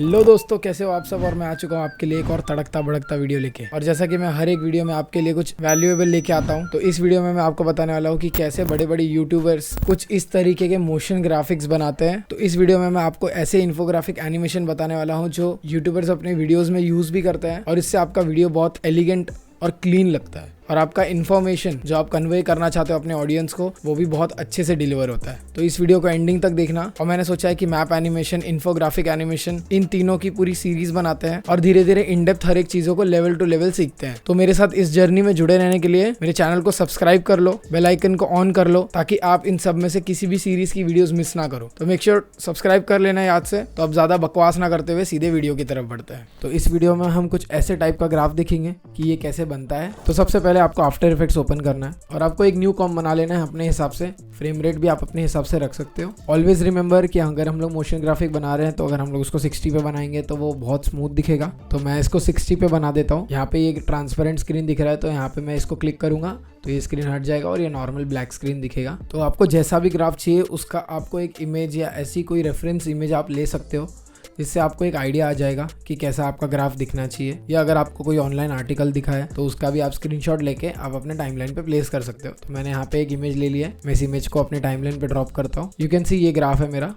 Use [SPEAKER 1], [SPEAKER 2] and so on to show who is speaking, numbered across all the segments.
[SPEAKER 1] Hello दोस्तों, कैसे हो आप सब। और मैं आ चुका हूँ आपके लिए एक और तड़कता भड़कता वीडियो लेके। और जैसा कि मैं हर एक वीडियो में आपके लिए कुछ वैल्यूएबल लेके आता हूँ, तो इस वीडियो में मैं आपको बताने वाला हूँ कि कैसे बड़े बड़े यूट्यूबर्स कुछ इस तरीके के मोशन ग्राफिक्स बनाते हैं। तो इस वीडियो में मैं आपको ऐसे इन्फोग्राफिक एनिमेशन बताने वाला हूँ जो यूट्यूबर्स अपने वीडियोज में यूज भी करते हैं, और इससे आपका वीडियो बहुत एलिगेंट और क्लीन लगता है, और आपका इन्फॉर्मेशन जो आप कन्वे करना चाहते हो अपने ऑडियंस को, वो भी बहुत अच्छे से डिलीवर होता है। तो इस वीडियो को एंडिंग तक देखना। और मैंने सोचा है कि मैप एनिमेशन, इन्फोग्राफिक एनिमेशन, इन तीनों की पूरी सीरीज बनाते हैं और धीरे धीरे इन डेप्थ हर एक चीजों को लेवल टू लेवल सीखते हैं। तो मेरे साथ इस जर्नी में जुड़े रहने के लिए मेरे चैनल को सब्सक्राइब कर लो, बेल आइकन को ऑन कर लो, ताकि आप इन सब में से किसी भी सीरीज की वीडियोस मिस ना करो। तो मेक श्योर सब्सक्राइब कर लेना याद से। तो अब ज्यादा बकवास ना करते हुए सीधे वीडियो की तरफ बढ़ते हैं। तो इस वीडियो में हम कुछ ऐसे टाइप का ग्राफ देखेंगे कि ये कैसे बनता है। तो सबसे पहले आपको आफ्टर इफेक्ट्स ओपन करना है और आपको एक न्यू कॉम बना लेना है अपने हिसाब से। फ्रेम रेट भी आप अपने हिसाब से रख सकते हो। ऑलवेज रिमेंबर कि अगर हम लोग मोशन ग्राफिक बना रहे हैं तो अगर हम लोग उसको 60 पे बनाएंगे तो वो बहुत स्मूथ दिखेगा। तो मैं इसको 60 पे बना देता हूँ। यहाँ पे ये ट्रांसपेरेंट स्क्रीन दिख रहा है, तो यहाँ पे मैं इसको क्लिक करूंगा तो ये स्क्रीन हट जाएगा और ये नॉर्मल ब्लैक स्क्रीन दिखेगा। तो आपको जैसा भी ग्राफ चाहिए उसका आपको एक इमेज या ऐसी कोई रेफरेंस इमेज आप ले सकते हो, जिससे आपको एक आइडिया आ जाएगा कि कैसा आपका ग्राफ दिखना चाहिए। या अगर आपको कोई ऑनलाइन आर्टिकल दिखा है तो उसका भी आप स्क्रीनशॉट लेके आप अपने टाइमलाइन पे प्लेस कर सकते हो। तो मैंने यहाँ पे एक इमेज ले लिया है, मैं इस इमेज को अपने टाइमलाइन पे ड्रॉप करता हूँ। यू कैन सी ये ग्राफ है मेरा।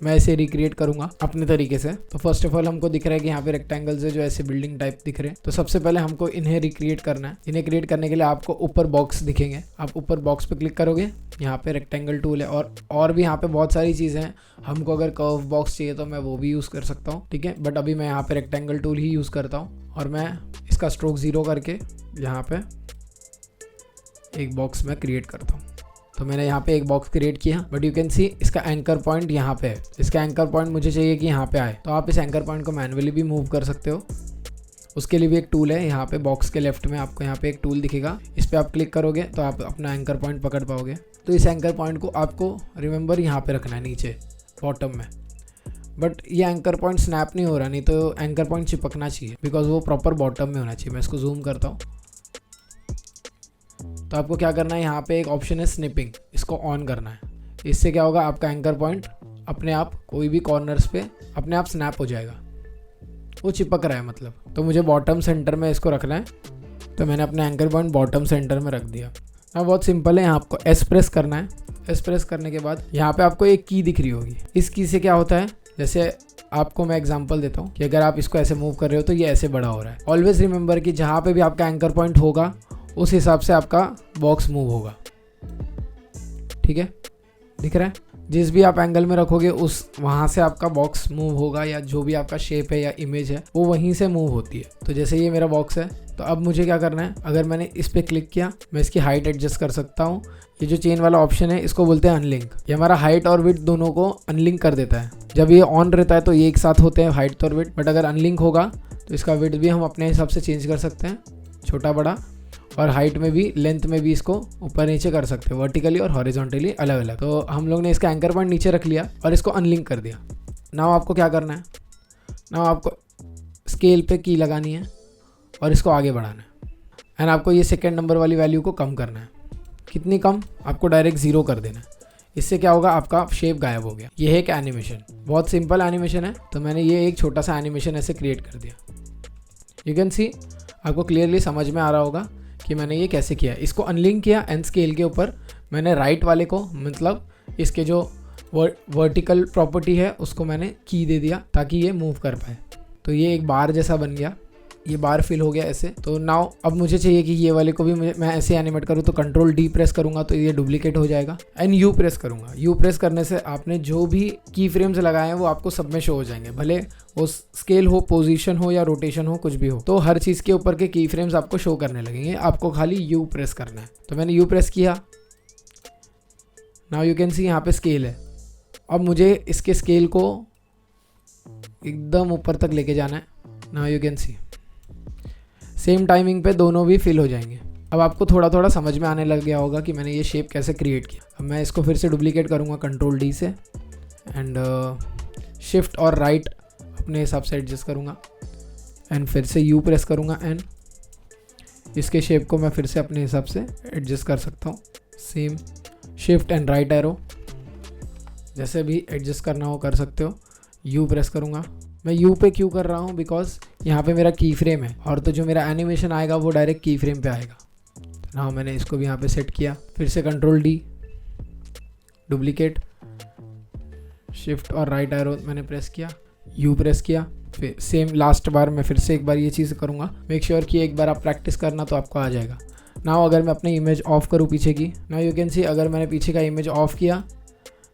[SPEAKER 1] मैं इसे रिक्रिएट करूंगा अपने तरीके से। तो फर्स्ट ऑफ ऑल हमको दिख रहा है कि यहाँ पे रेक्टेंगल्स है जो ऐसे बिल्डिंग टाइप दिख रहे हैं। तो सबसे पहले हमको इन्हें रिक्रिएट करना है। इन्हें क्रिएट करने के लिए आपको ऊपर बॉक्स दिखेंगे, आप ऊपर बॉक्स पे क्लिक करोगे, यहाँ पे रेक्टेंगल टूल है और भी यहाँ पे बहुत सारी चीज़ें हैं। हमको अगर कर्व बॉक्स चाहिए तो मैं वो भी यूज़ कर सकता हूँ, ठीक है। बट अभी मैं यहाँ पे रेक्टेंगल टूल ही यूज़ करता हूँ और मैं इसका स्ट्रोक 0 करके यहाँ पे एक बॉक्स में क्रिएट करता हूँ। तो मैंने यहाँ पे एक बॉक्स क्रिएट किया, बट यू कैन सी इसका एंकर पॉइंट यहाँ पे है। इसका एंकर पॉइंट मुझे चाहिए कि यहाँ पे आए, तो आप इस एंकर पॉइंट को मैन्युअली भी मूव कर सकते हो। उसके लिए भी एक टूल है। यहाँ पे बॉक्स के लेफ्ट में आपको यहाँ पे एक टूल दिखेगा, इस पर आप क्लिक करोगे तो आप अपना एंकर पॉइंट पकड़ पाओगे। तो इस एंकर पॉइंट को आपको रिमेंबर यहाँ पे रखना है नीचे बॉटम में। बट ये एंकर पॉइंट स्नैप नहीं हो रहा, नहीं तो एंकर पॉइंट चिपकना चाहिए, बिकॉज वो प्रॉपर बॉटम में होना चाहिए। मैं इसको जूम करता हूँ। तो आपको क्या करना है, यहाँ पे एक ऑप्शन है स्निपिंग, इसको ऑन करना है। इससे क्या होगा, आपका एंकर पॉइंट अपने आप कोई भी कॉर्नर्स पे अपने आप स्नैप हो जाएगा, वो चिपक रहा है मतलब। तो मुझे बॉटम सेंटर में इसको रखना है, तो मैंने अपना एंकर पॉइंट बॉटम सेंटर में रख दिया। हाँ, बहुत सिंपल है। यहाँ आपको एस प्रेस करना है। एस प्रेस करने के बाद यहाँ पे आपको एक की दिख रही होगी। इस की से क्या होता है, जैसे आपको मैं एग्जांपल देता हूँ कि अगर आप इसको ऐसे मूव कर रहे हो तो ये ऐसे बड़ा हो रहा है। ऑलवेज रिमेंबर कि जहाँ पे भी आपका एंकर पॉइंट होगा उस हिसाब से आपका बॉक्स मूव होगा, ठीक है। दिख रहा है, जिस भी आप एंगल में रखोगे उस वहाँ से आपका बॉक्स मूव होगा, या जो भी आपका शेप है या इमेज है वो वहीं से मूव होती है। तो जैसे ये मेरा बॉक्स है, तो अब मुझे क्या करना है, अगर मैंने इस पर क्लिक किया मैं इसकी हाइट एडजस्ट कर सकता हूँ। ये जो चेन वाला ऑप्शन है इसको बोलते हैं अनलिंक। ये हमारा हाइट और विड्थ दोनों को अनलिंक कर देता है। जब ये ऑन रहता है तो ये एक साथ होते हैं हाइट और विड्थ, बट अगर अनलिंक होगा तो इसका विड्थ भी हम अपने हिसाब से चेंज कर सकते हैं, छोटा बड़ा, और हाइट में भी, लेंथ में भी इसको ऊपर नीचे कर सकते हैं, वर्टिकली और हॉरिजॉन्टली अलग अलग। तो हम लोग ने इसका एंकर पॉइंट नीचे रख लिया और इसको अनलिंक कर दिया। नाउ आपको क्या करना है, नाउ आपको स्केल पे की लगानी है और इसको आगे बढ़ाना है। एंड आपको ये सेकेंड नंबर वाली वैल्यू को कम करना है। कितनी कम, आपको डायरेक्ट 0 कर देना है। इससे क्या होगा, आपका शेप गायब हो गया। ये है एक एनिमेशन, बहुत सिंपल एनिमेशन है। तो मैंने ये एक छोटा सा एनिमेशन ऐसे क्रिएट कर दिया। यू कैन सी, आपको क्लियरली समझ में आ रहा होगा कि मैंने ये कैसे किया। इसको अनलिंक किया एंड स्केल के ऊपर मैंने राइट वाले को, मतलब इसके जो वर्टिकल प्रॉपर्टी है उसको मैंने की दे दिया ताकि ये मूव कर पाए। तो ये एक बार जैसा बन गया, ये बार फिल हो गया ऐसे। तो नाउ अब मुझे चाहिए कि ये वाले को भी मैं ऐसे एनिमेट करूँ, तो कंट्रोल डी प्रेस करूंगा तो ये डुप्लीकेट हो जाएगा। एंड यू प्रेस करूंगा। यू प्रेस करने से आपने जो भी की फ्रेम्स लगाए हैं वो आपको सब में शो हो जाएंगे, भले वो स्केल हो, पोजीशन हो या रोटेशन हो, कुछ भी हो। तो हर चीज़ के ऊपर के की फ्रेम्स आपको शो करने लगेंगे। आपको खाली यू प्रेस करना है। तो मैंने यू प्रेस किया। नाउ यू कैन सी यहाँ पे स्केल है। अब मुझे इसके स्केल को एकदम ऊपर तक लेके जाना है। Now you can see same timing पे दोनों भी फिल हो जाएंगे। अब आपको थोड़ा थोड़ा समझ में आने लग गया होगा कि मैंने ये शेप कैसे क्रिएट किया। अब मैं इसको फिर से डुप्लीकेट करूँगा कंट्रोल डी से, एंड शिफ्ट और राइट अपने हिसाब से एडजस्ट करूँगा, एंड फिर से यू प्रेस करूँगा, एंड इसके शेप को मैं फिर से अपने हिसाब से एडजस्ट कर सकता हूँ। Same shift and right arrow, जैसे भी एडजस्ट करना हो कर सकते हो। यू प्रेस करूँगा, मैं यू पे क्यों कर रहा हूँ, बिकॉज यहाँ पे मेरा की फ्रेम है और तो जो मेरा एनिमेशन आएगा वो डायरेक्ट की फ्रेम पे आएगा। ना मैंने इसको भी यहाँ पे सेट किया, फिर से कंट्रोल डी, डुप्लीकेट, शिफ्ट और राइट एरो मैंने प्रेस किया, यू प्रेस किया, फिर सेम लास्ट बार मैं फिर से एक बार ये चीज़ करूँगा। मेक श्योर कि एक बार आप प्रैक्टिस करना तो आपको आ जाएगा। नाउ अगर मैं अपनी इमेज ऑफ करूँ पीछे की, नाउ यू कैन सी अगर मैंने पीछे का इमेज ऑफ किया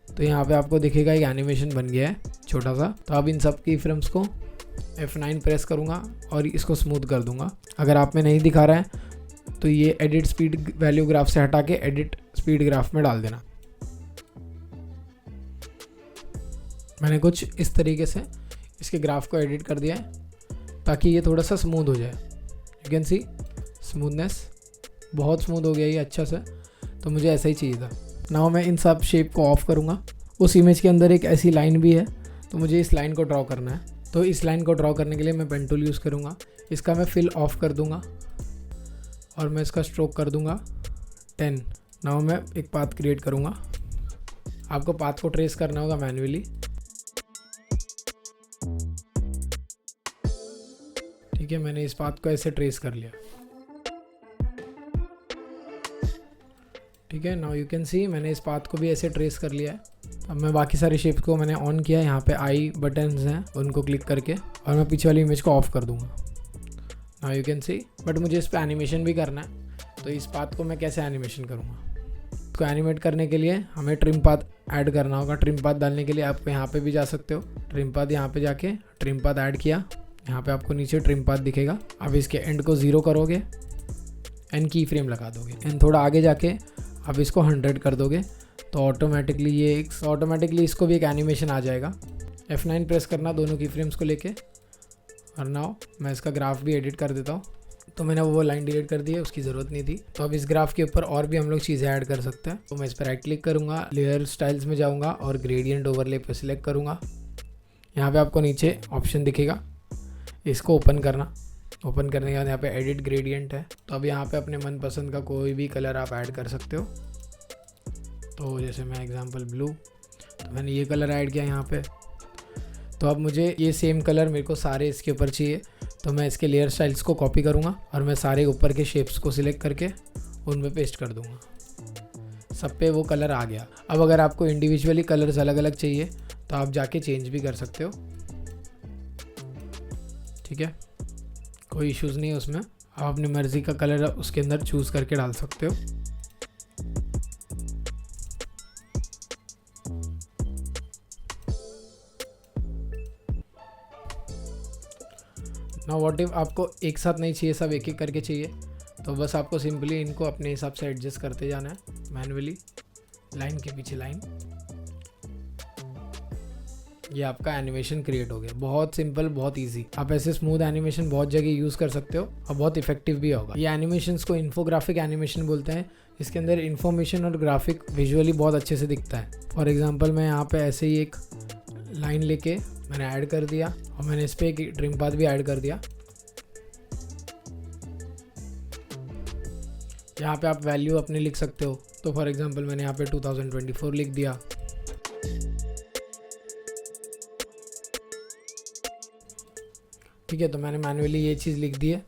[SPEAKER 1] तो यहाँ पे आपको दिखेगा एक एनिमेशन बन गया है छोटा सा। तो अब इन सब की फ्रेम्स को F9 प्रेस करूँगा और इसको स्मूथ कर दूँगा। अगर आप में नहीं दिखा रहा है तो ये एडिट स्पीड वैल्यू ग्राफ से हटा के एडिट स्पीड ग्राफ में डाल देना। मैंने कुछ इस तरीके से इसके ग्राफ को एडिट कर दिया है ताकि ये थोड़ा सा स्मूथ हो जाए। यू कैन सी स्मूथनेस बहुत स्मूथ हो गया ये अच्छा से, तो मुझे ऐसा ही चाहिए था। नाउ मैं इन सब शेप को ऑफ करूँगा। उस इमेज के अंदर एक ऐसी लाइन भी है तो मुझे इस लाइन को ड्रॉ करना है। तो इस लाइन को ड्रॉ करने के लिए मैं पेन टूल यूज़ करूँगा। इसका मैं फिल ऑफ कर दूँगा और मैं इसका स्ट्रोक कर दूँगा 10। नाउ मैं एक पाथ क्रिएट करूँगा। आपको पाथ को ट्रेस करना होगा मैन्युअली। ठीक है, मैंने इस पाथ को ऐसे ट्रेस कर लिया। ठीक है, नाउ यू कैन सी मैंने इस पाथ को भी ऐसे ट्रेस कर लिया है। अब मैं बाकी सारे शेप्स को मैंने ऑन किया, यहाँ पे आई बटन्स हैं उनको क्लिक करके, और मैं पीछे वाली इमेज को ऑफ कर दूंगा। Now you can see, but मुझे इस पर एनिमेशन भी करना है। तो इस पाथ को मैं कैसे एनिमेशन करूँगा, इसको एनिमेट करने के लिए हमें ट्रिम पाथ ऐड करना होगा। ट्रिम पाथ डालने के लिए आप यहाँ पे भी जा सकते हो। ट्रिम पाथ यहाँ पे जाके ट्रिम पाथ ऐड किया, यहाँ पे आपको नीचे ट्रिम पाथ दिखेगा। अब इसके एंड को 0 करोगे एंड की फ्रेम लगा दोगे एंड थोड़ा आगे जाके अब इसको 100 कर दोगे तो ऑटोमेटिकली इसको भी एक एनिमेशन आ जाएगा। F9 प्रेस करना दोनों की फ्रेम्स को लेके। और नाउ मैं इसका ग्राफ भी एडिट कर देता हूँ। तो मैंने वो लाइन डिलीट कर दी है, उसकी ज़रूरत नहीं थी। तो अब इस ग्राफ के ऊपर और भी हम लोग चीज़ें ऐड कर सकते हैं। तो मैं इस पर राइट क्लिक करूँगा, लेयर स्टाइल्स में जाऊँगा और ग्रेडियंट ओवरले पर सिलेक्ट करूँगा। यहाँ पे आपको नीचे ऑप्शन दिखेगा, इसको ओपन करना। ओपन करने के बाद यहाँ पे एडिट ग्रेडियंट है। तो अब यहाँ पे अपने मनपसंद का कोई भी कलर आप ऐड कर सकते हो। तो जैसे मैं एग्जांपल ब्लू, तो मैंने ये कलर ऐड किया यहाँ पे। तो अब मुझे ये सेम कलर मेरे को सारे इसके ऊपर चाहिए। तो मैं इसके लेयर स्टाइल्स को कॉपी करूँगा और मैं सारे ऊपर के शेप्स को सिलेक्ट करके उन पे पेस्ट कर दूँगा। सब पे वो कलर आ गया। अब अगर आपको इंडिविजुअली कलर्स अलग अलग चाहिए तो आप जाके चेंज भी कर सकते हो। ठीक है, कोई इश्यूज़ नहीं है उसमें। आप अपनी मर्ज़ी का कलर उसके अंदर चूज़ करके डाल सकते हो। ना व्हाट इफ आपको एक साथ नहीं चाहिए, सब एक एक करके चाहिए, तो बस आपको सिंपली इनको अपने हिसाब से एडजस्ट करते जाना है मैन्युअली, लाइन के पीछे लाइन। ये आपका एनिमेशन क्रिएट हो गया। बहुत सिंपल, बहुत इजी। आप ऐसे स्मूथ एनिमेशन बहुत जगह यूज़ कर सकते हो और बहुत इफेक्टिव भी होगा। ये एनिमेशंस को इन्फोग्राफिक एनिमेशन बोलते हैं। इसके अंदर इन्फॉर्मेशन और ग्राफिक विजुअली बहुत अच्छे से दिखता है। फॉर एग्जांपल मैं यहाँ पे ऐसे ही एक लाइन लेके मैंने ऐड कर दिया और मैंने इस पर एक ट्रिम पाथ भी ऐड कर दिया। यहाँ पे आप वैल्यू अपने लिख सकते हो। तो फॉर एग्जांपल मैंने यहाँ पे 2024 लिख दिया। ठीक है, तो मैंने मैन्युअली ये चीज़ लिख दी है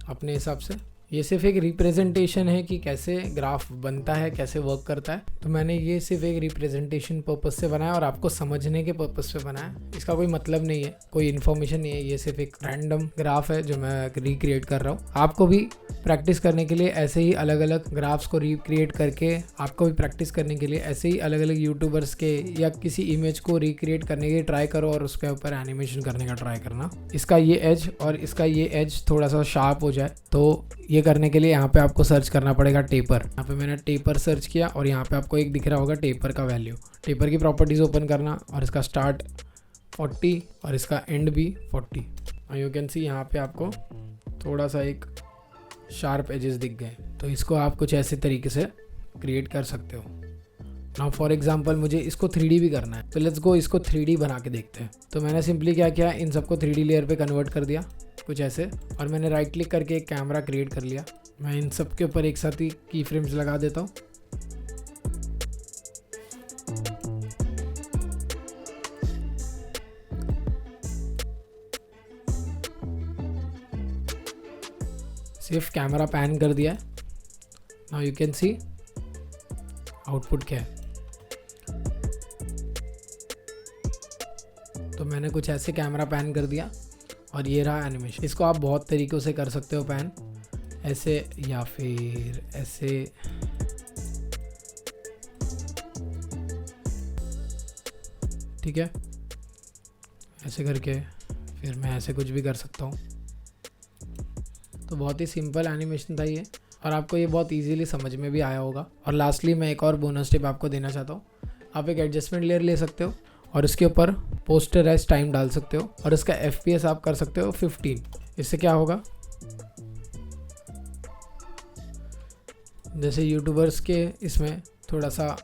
[SPEAKER 1] अपने हिसाब से। ये सिर्फ एक रिप्रेजेंटेशन है कि कैसे ग्राफ बनता है, कैसे वर्क करता है। तो मैंने ये सिर्फ एक रिप्रेजेंटेशन पर्पस से बनाया और आपको समझने के पर्पस से बनाया। इसका कोई मतलब नहीं है, कोई इन्फॉर्मेशन नहीं है। ये सिर्फ एक रैंडम ग्राफ है जो मैं रिक्रिएट कर रहा हूँ। आपको भी प्रैक्टिस करने के लिए ऐसे ही अलग अलग ग्राफ्स को रिक्रिएट करके, आपको भी प्रैक्टिस करने के लिए ऐसे ही अलग अलग यूट्यूबर्स के या किसी इमेज को रिक्रिएट करने के लिए ट्राई करो और उसके ऊपर एनिमेशन करने का ट्राई करना। इसका ये एज और इसका ये एज थोड़ा सा शार्प हो जाए, तो ये करने के लिए यहाँ पे आपको सर्च करना पड़ेगा टेपर। यहाँ पे मैंने टेपर सर्च किया और यहाँ पे आपको एक दिख रहा होगा टेपर का वैल्यू। टेपर की प्रॉपर्टीज ओपन करना और इसका स्टार्ट 40 और इसका एंड भी 40। यू कैन सी यहाँ पे आपको थोड़ा सा एक शार्प एजेस दिख गए। तो इसको आप कुछ ऐसे तरीके से क्रिएट कर सकते हो। नाउ फॉर एग्जांपल मुझे इसको 3D भी करना है, तो लेट्स गो इसको 3D बना के देखते हैं। तो मैंने सिंपली क्या किया, इन सबको 3D लेयर पे कन्वर्ट कर दिया कुछ ऐसे, और मैंने राइट क्लिक करके एक कैमरा क्रिएट कर लिया। मैं इन सब के ऊपर एक साथ ही की फ्रेम्स लगा देता हूँ। सिर्फ कैमरा पैन कर दिया है। Now you can see output क्या है। तो मैंने कुछ ऐसे कैमरा पैन कर दिया और ये रहा एनिमेशन। इसको आप बहुत तरीक़ों से कर सकते हो पैन, ऐसे या फिर ऐसे। ठीक है, ऐसे करके फिर मैं ऐसे कुछ भी कर सकता हूँ। तो बहुत ही सिंपल एनिमेशन था ये, और आपको ये बहुत इजीली समझ में भी आया होगा। और लास्टली मैं एक और बोनस टिप आपको देना चाहता हूँ। आप एक एडजस्टमेंट लेयर ले सकते हो और उसके ऊपर पोस्टराइज टाइम डाल सकते हो और इसका FPS आप कर सकते हो 15। इससे क्या होगा, जैसे यूट्यूबर्स के इसमें थोड़ा सा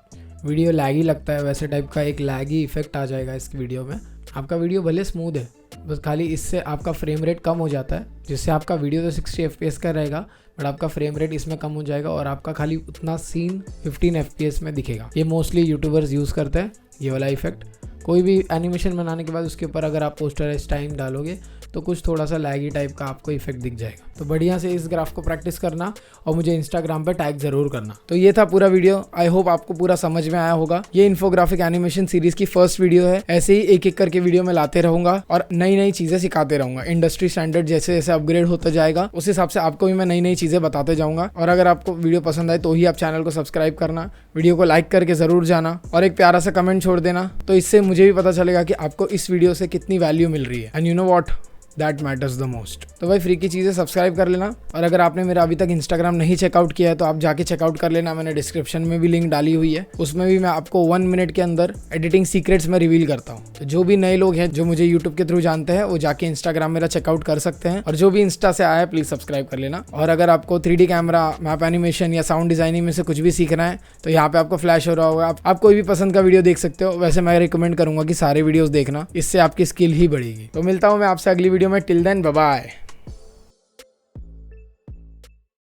[SPEAKER 1] वीडियो लैगी लगता है, वैसे टाइप का एक लैगी इफेक्ट आ जाएगा इस वीडियो में। आपका वीडियो भले स्मूथ है, बस खाली इससे आपका फ्रेम रेट कम हो जाता है, जिससे आपका वीडियो तो 60 FPS का रहेगा, बट आपका फ्रेम रेट इसमें कम हो जाएगा और आपका खाली उतना सीन 15 FPS में दिखेगा। ये मोस्टली यूट्यूबर्स यूज़ करते हैं ये वाला इफेक्ट। कोई भी एनिमेशन बनाने के बाद उसके ऊपर अगर आप पोस्टराइज टाइम डालोगे तो कुछ थोड़ा सा लैगी टाइप का आपको इफेक्ट दिख जाएगा। तो बढ़िया से इस ग्राफ को प्रैक्टिस करना और मुझे इंस्टाग्राम पे टैग जरूर करना। तो ये था पूरा वीडियो, आई होप आपको पूरा समझ में आया होगा। ये इन्फोग्राफिक एनिमेशन सीरीज की फर्स्ट वीडियो है। ऐसे ही एक एक करके वीडियो में लाते रहूंगा और नई नई चीजें सिखाते रहूंगा। इंडस्ट्री स्टैंडर्ड जैसे जैसे अपग्रेड होता जाएगा उस हिसाब से आपको भी मैं नई नई चीजें बताते जाऊंगा। और अगर आपको वीडियो पसंद आए तो ही आप चैनल को सब्सक्राइब करना, वीडियो को लाइक करके जरूर जाना और एक प्यारा सा कमेंट छोड़ देना। तो इससे मुझे भी पता चलेगा कि आपको इस वीडियो से कितनी वैल्यू मिल रही है। And you know what, that matters the most. तो भाई फ्री की चीज़ें सब्सक्राइब कर लेना, और अगर आपने मेरा अभी तक इंस्टाग्राम नहीं चेकआउट किया है तो आप जाके चेकआउट कर लेना। मैंने डिस्क्रिप्शन में भी लिंक डाली हुई है, उसमें भी मैं आपको 1 मिनट के अंदर एडिटिंग सीक्रेट्स में रिवील करता हूँ। तो जो भी नए लोग हैं जो मुझे यूट्यूब के थ्रू जानते हैं वो जाके इंस्टाग्राम मेरा चेकआउट कर सकते हैं, और जो भी इंस्टा से आया है प्लीज़ सब्सक्राइब कर लेना। और अगर आपको 3D कैमरा, मैप एनिमेशन या साउंड डिजाइनिंग में से कुछ भी सीखना है तो यहाँ पे आपको फ्लैश हो रहा होगा, आप कोई भी पसंद का वीडियो देख सकते हो। वैसे मैं रिकमेंड करूंगा कि सारे वीडियोस देखना, इससे आपकी स्किल ही बढ़ेगी। तो मिलता हूँ मैं आपसे अगली वीडियो में। Till then bye bye.